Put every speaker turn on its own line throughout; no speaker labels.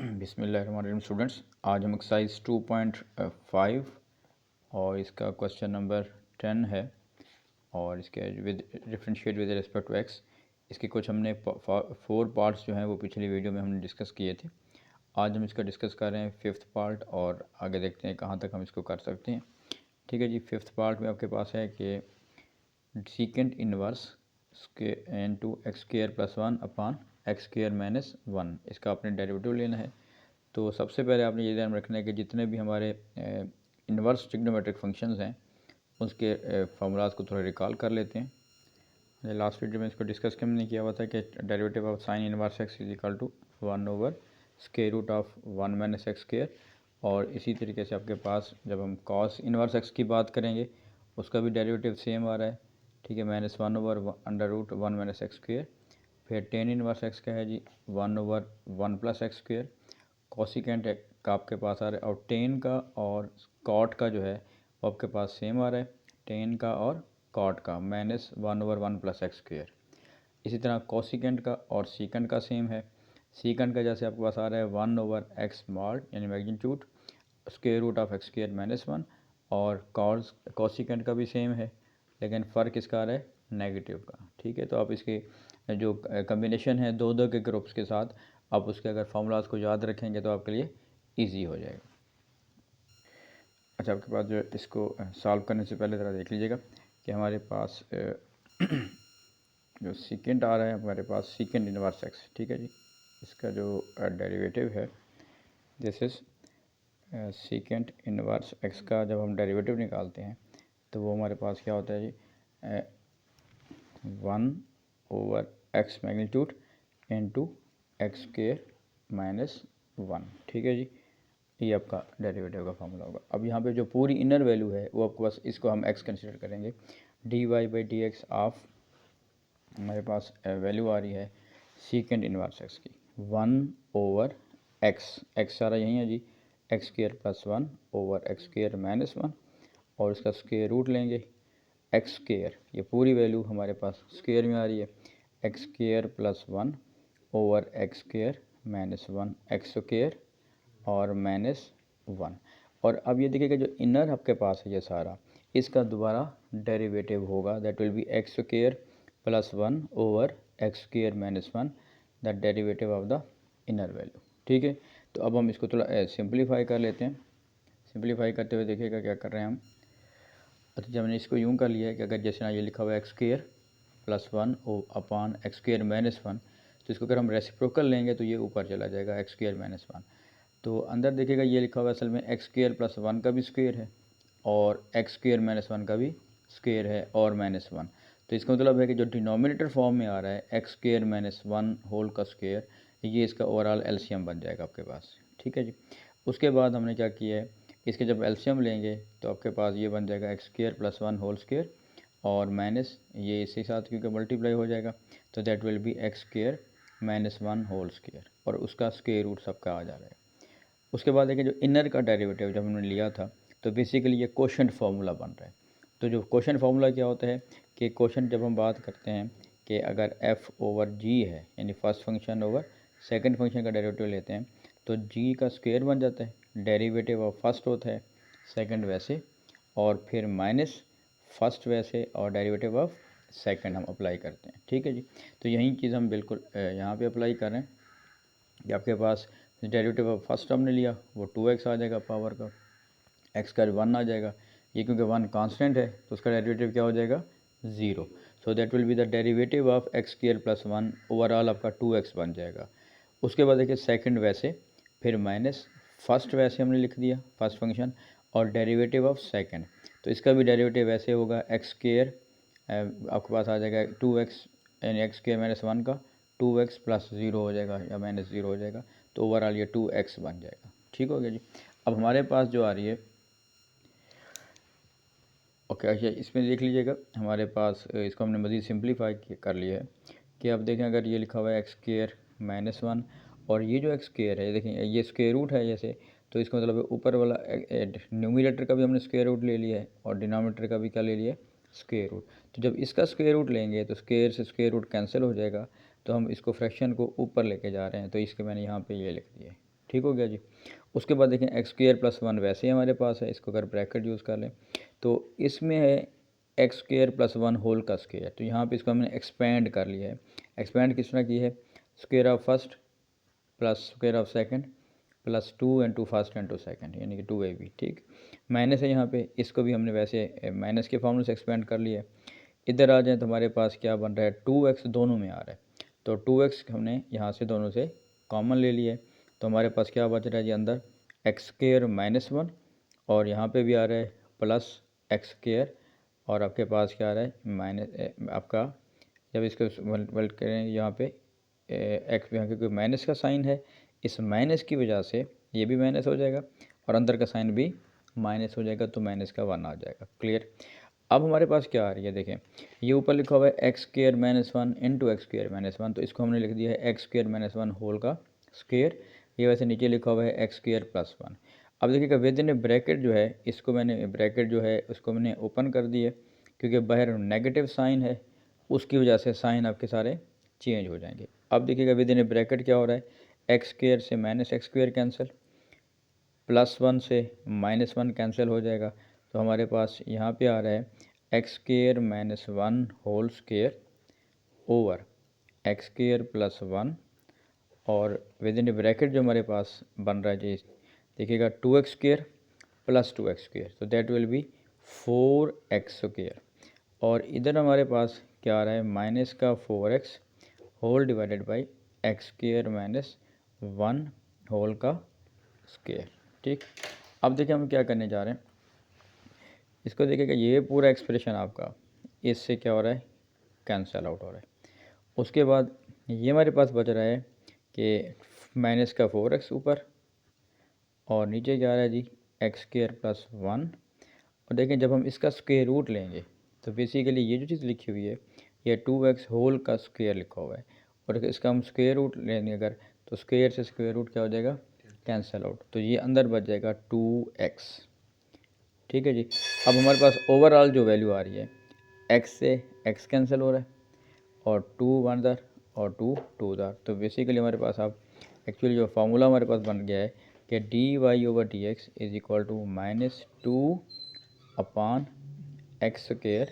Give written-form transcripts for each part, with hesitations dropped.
बिस्मिल्लाहिर्रहमानिर्रहीम स्टूडेंट्स, आज हम एक्सरसाइज 2.5 और इसका क्वेश्चन नंबर 10 है और इसके with differentiate with respect to X. इसके कुछ हमने 4 पार्ट्स जो हैं वो पिछली वीडियो में हमने डिस्कस किए थे। आज हम इसका डिस्कस कर रहे हैं 5th पार्ट और आगे देखते हैं कहाँ तक हम इसको कर सकते हैं। ठीक है जी, 5th पार्ट में आपके पास है कि secant inverse into x square plus 1 upon X square minus 1, इसका आपने डेरिवेटिव लेना है। तो सबसे पहले आपने ये ध्यान में रखना है कि जितने भी हमारे इन्वर्स ट्रिग्नोमेट्रिक फंक्शंस हैं उसके फार्मूलाज को थोड़ा रिकॉल कर लेते हैं। लास्ट वीडियो में इसको डिस्कस क्यों नहीं किया हुआ था कि derivative of sine inverse X is equal to 1 over square root of 1 minus X square, और इसी तरीके से आपके पास जब हम कॉस इनवर्स एक्स की बात करेंगे उसका भी डेरिवेटिव सेम आ रहा है। ठीक है, -1 over under root 1 minus X square. फिर टेन इनवर्स एक्स का है जी 1 over 1 plus X square. Cosecant का आपके पास आ रहा है और टेन का और कॉट का जो है वो आपके पास सेम आ रहा है, टेन का और कॉट का -1 ओवर 1 प्लस एक्स स्क्वायर। इसी तरह कॉसिकेंट का और सीकेंट का सेम है। सीकेंट का जैसे आपके पास आ रहा है 1 ओवर एक्स मॉड यानी magnitude square root of X square -1, और कॉसिकेंट का भी सेम है लेकिन फ़र्क इसका आ रहा है नेगेटिव का। ठीक है, तो आप इसके जो कम्बिनेशन है दो के ग्रुप्स के साथ आप उसके अगर फार्मूलाज को याद रखेंगे तो आपके लिए इजी हो जाएगा। अच्छा, आपके पास जो इसको सॉल्व करने से पहले ज़रा देख लीजिएगा कि हमारे पास जो सीकेंट आ रहा है हमारे पास सीकेंट इनवर्स एक्स। ठीक है जी, इसका जो डेरिवेटिव है this is secant inverse X का जब हम डेरिवेटिव निकालते हैं तो वो हमारे पास क्या होता है जी 1 over x magnitude into x square minus 1। ठीक है जी, ये आपका डेरिवेटिव का फार्मूला होगा। अब यहाँ पे जो पूरी इनर वैल्यू है वो आपके पास, इसको हम एक्स कंसिडर करेंगे। D Y by D X of हमारे पास वैल्यू आ रही है सीकेंट इनवर्स एक्स की 1 ओवर एक्स सारा यही है जी x square plus 1 over x square minus 1, और इसका स्क्वायर रूट लेंगे एक्स स्क्वायर, ये पूरी वैल्यू हमारे पास स्क्वायर में आ रही है X square plus 1 over x square minus 1 x square और -1। और अब ये देखिएगा जो इनर आपके पास है ये सारा इसका दोबारा डेरिवेटिव होगा, that will be X square plus 1 over x square minus 1, the derivative of the inner value. ठीक है, तो अब हम इसको थोड़ा सिंप्लीफाई कर लेते हैं। सिंप्लीफाई करते हुए देखिएगा क्या कर रहे हैं हम। अच्छा, जब हमने इसको यूँ कर लिया है कि अगर जैसे ना ये लिखा हुआ है X square plus 1 upon X square minus 1, तो इसको अगर हम रेसिप्रोकल लेंगे तो ये ऊपर चला जाएगा एक्स स्क्वायर माइनस 1। तो अंदर देखिएगा ये लिखा हुआ असल में एक्स स्क्वायर प्लस 1 का भी स्क्वायर है और एक्स स्क्वायर माइनस 1 का भी स्क्वायर है और -1। तो इसका मतलब है कि जो डिनोमिनेटर फॉर्म में आ रहा है एक्स स्क्वायर माइनस 1 होल का स्क्वायर, ये इसका ओवरऑल एलसीएम बन जाएगा आपके पास। ठीक है जी, उसके बाद हमने क्या किया है, इसके जब एलसीएम लेंगे तो आपके पास ये बन जाएगा X square plus 1 whole square और माइनस ये इसी साथ क्योंकि मल्टीप्लाई हो जाएगा, तो that will be X square -1 whole square, और उसका स्क्वायर रूट सबका आ जा रहा है। उसके बाद देखिए जो इनर का डेरिवेटिव जब हमने लिया था तो बेसिकली ये क्वोशंट फार्मूला बन रहा है। तो जो क्वोशंट फार्मूला क्या होता है कि क्वोशंट जब हम बात करते हैं कि अगर f ओवर g है यानी first function over second function का डेरिवेटिव लेते हैं तो g का स्क्वायर बन जाता है, डेरिवेटिव ऑफ फर्स्ट होता है सेकंड वैसे, और फिर माइनस फर्स्ट वैसे और डेरिवेटिव ऑफ सेकंड हम अप्लाई करते हैं। ठीक है जी, तो यही चीज़ हम बिल्कुल यहाँ पे अप्लाई कर रहे हैं कि आपके पास डेरिवेटिव ऑफ फर्स्ट हमने लिया वो 2x आ जाएगा पावर का, x का 1 आ जाएगा, ये क्योंकि 1 कांस्टेंट है तो उसका डेरिवेटिव क्या हो जाएगा 0। So that will be the derivative of X square plus 1, overall आपका 2x बन जाएगा। उसके बाद देखिए सेकंड वैसे, फिर माइनस फर्स्ट वैसे हमने लिख दिया फर्स्ट फंक्शन, और डेरिवेटिव ऑफ सेकंड, तो इसका भी डेरिवेटिव वैसे होगा एक्स स्क्वायर आपके पास आ जाएगा 2x यानी एक्स स्क्वायर माइनस 1 का 2x प्लस 0 हो जाएगा या -0 हो जाएगा, तो ओवरऑल ये 2x बन जाएगा। ठीक हो गया जी। अब हमारे पास जो आ रही है ओके, अच्छा इसमें देख लीजिएगा हमारे पास इसको हमने मज़ीद सिंप्लीफाई कर लिया है कि अब देखें अगर ये लिखा हुआ है एक्स स्क्वायर -1 और ये जो एक्स स्क्वायर है देखें ये स्क्वायर रूट है जैसे, तो इसका मतलब ऊपर वाला न्यूमरेटर का भी हमने स्क्वायर रूट ले लिया है और डिनोमिनेटर का भी क्या ले लिया है स्क्वायर रूट। तो जब इसका स्क्वायर रूट लेंगे तो स्क्वायर से स्क्वायर रूट कैंसिल हो जाएगा, तो हम इसको फ्रैक्शन को ऊपर लेके जा रहे हैं, तो इसके मैंने यहाँ पे ये लिख दिया है। ठीक हो गया जी। उसके बाद देखें एक्स स्क्वायर प्लस 1 वैसे ही हमारे पास है, इसको अगर ब्रैकेट यूज़ कर लें तो इसमें है एक्स स्क्वायर प्लस 1 होल का स्क्वायर, तो यहाँ पे इसको हमने एक्सपेंड कर लिया है। एक्सपेंड किस तरह की है, square of first plus square of second plus 2 into first into second, यानी कि 2ab, ठीक। माइनस है यहाँ पे, इसको भी हमने वैसे माइनस के फॉर्मूले से एक्सपेंड कर लिया है। इधर आ जाए तो हमारे पास क्या बन रहा है, 2x दोनों में आ रहा है, तो 2x हमने यहाँ से दोनों से कॉमन ले लिया है, तो हमारे पास क्या बच रहा है जी अंदर, एक्स स्क्वायर माइनस 1, और यहाँ पे भी आ रहा है प्लस एक्स स्क्वायर, और आपके पास क्या आ रहा है माइनस आपका, जब इसको वर्ल्ड करें यहाँ पे एक्स, यहाँ क्योंकि माइनस का साइन है, इस माइनस की वजह से ये भी माइनस हो जाएगा और अंदर का साइन भी माइनस हो जाएगा, तो माइनस का 1 आ जाएगा। क्लियर। अब हमारे पास क्या आ रही है, देखें ये ऊपर लिखा हुआ है X square minus 1 into x square minus 1, तो इसको हमने लिख दिया है एक्स स्क्वायर माइनस 1 होल का स्क्वायर। ये वैसे नीचे लिखा हुआ है एक्स स्क्वायर प्लस 1। अब देखिएगा विद इन ब्रैकेट जो है, इसको मैंने ब्रैकेट जो है उसको मैंने ओपन कर दी है, क्योंकि बाहर नेगेटिव साइन है, उसकी वजह से साइन आपके सारे चेंज हो जाएंगे। अब देखिएगा विद इन ब्रैकेट क्या हो रहा है, एक्स स्क्वायर से minus X square cancel, plus 1 से माइनस 1 कैंसिल हो जाएगा, तो हमारे पास यहाँ पे आ रहा है X square minus 1 whole square over x square plus 1, और विद इन ब्रैकेट जो हमारे पास बन रहा है जी, देखिएगा 2x square plus 2x square, तो that will be 4x square, और इधर हमारे पास क्या आ रहा है माइनस का 4x whole divided by X square minus 1 whole का स्क्वायर, ठीक। अब देखिए हम क्या करने जा रहे हैं, इसको देखिएगा ये पूरा एक्सप्रेशन आपका इससे क्या हो रहा है, कैंसल आउट हो रहा है। उसके बाद ये हमारे पास बच रहा है कि माइनस का 4x ऊपर, और नीचे क्या आ रहा है जी एक्स स्क्वायर प्लस 1, और देखें जब हम इसका स्क्वायर रूट लेंगे तो बेसिकली ये जो चीज़ लिखी हुई है ये 2x होल का स्क्वायर लिखा हुआ है, और इसका हम स्क्वायर रूट लेंगे अगर, तो स्क्वायर से स्क्वायर रूट क्या हो जाएगा, कैंसिल आउट, तो ये अंदर बच जाएगा 2x, ठीक है जी। अब हमारे पास ओवरऑल जो वैल्यू आ रही है, x से x कैंसिल हो रहा है, और 2 वन दर और 2 टू दर, तो बेसिकली हमारे पास अब एक्चुअली जो फार्मूला हमारे पास बन गया है कि D Y over D X is equal to -2 upon X square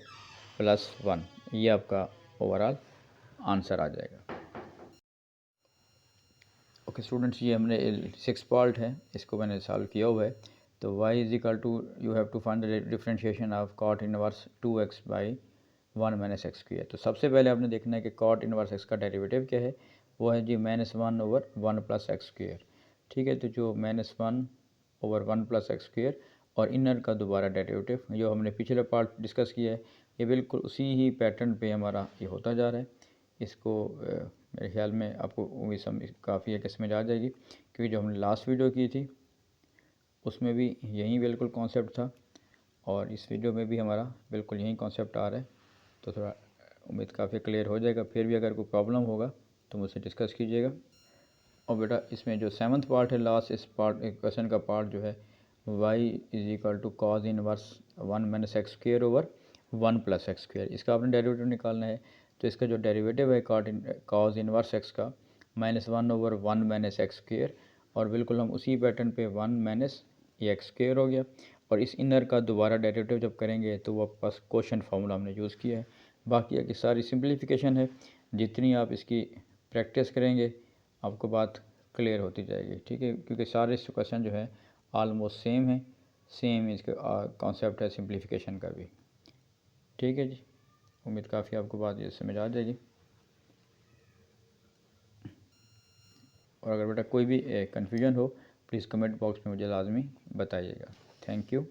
plus 1, ये आपका ओवरऑल आंसर आ जाएगा। ओके स्टूडेंट्स, ये हमने 6 पार्ट है, इसको मैंने सॉल्व किया हुआ है। तो y is equal to you have to find the differentiation of cot inverse 2x by 1 minus X square. तो सबसे पहले आपने देखना है कि कॉट इनवर्स एक्स का डेरिवेटिव क्या है, वो है जी -1 ओवर 1 प्लस एक्स स्क्वायर, ठीक है। तो जो -1 ओवर 1 प्लस एक्स स्क्वायर और इनर का दोबारा डेरिवेटिव जो हमने पिछले पार्ट डिस्कस किया है, ये बिल्कुल उसी ही पैटर्न पे हमारा ये होता जा रहा है। इसको मेरे ख्याल में आपको उम्मीद समझ काफ़ी है कि समझ आ जाएगी, क्योंकि जो हमने लास्ट वीडियो की थी उसमें भी यही बिल्कुल कॉन्सेप्ट था, और इस वीडियो में भी हमारा बिल्कुल यही कॉन्सेप्ट आ रहा है, तो थोड़ा उम्मीद काफ़ी क्लियर हो जाएगा। फिर भी अगर कोई प्रॉब्लम होगा तो मुझसे डिस्कस कीजिएगा। और बेटा इसमें जो 7th पार्ट है, लास्ट इस पार्ट क्वेश्चन का पार्ट जो है, y is equal to cos inverse 1 minus X square over 1 plus X square, इसका आपने डेरिवेटिव निकालना है। तो इसका जो डेरिवेटिव है कॉज इनवर्स एक्स का -1 ओवर 1 माइनस एक्स स्क्वायर, और बिल्कुल हम उसी पैटर्न पे 1 माइनस ये एक्स स्क्वायर हो गया, और इस इनर का दोबारा डेरिवेटिव जब करेंगे तो वो आपके पास क्वेश्चन फार्मूला हमने यूज़ किया है। बाकी की सारी सिंप्लीफिकेशन है, जितनी आप इसकी प्रैक्टिस करेंगे आपको बात क्लियर होती जाएगी, ठीक है, क्योंकि सारे क्वेश्चन जो है ऑलमोस्ट सेम है, सेम इसका कॉन्सेप्ट है सिंप्लीफिकेशन का भी, ठीक है जी। उम्मीद काफ़ी आपको बात ये समझ आ जाएगी, और अगर बेटा कोई भी कन्फ्यूजन हो प्लीज़ कमेंट बॉक्स में मुझे लाजमी बताइएगा। Thank you.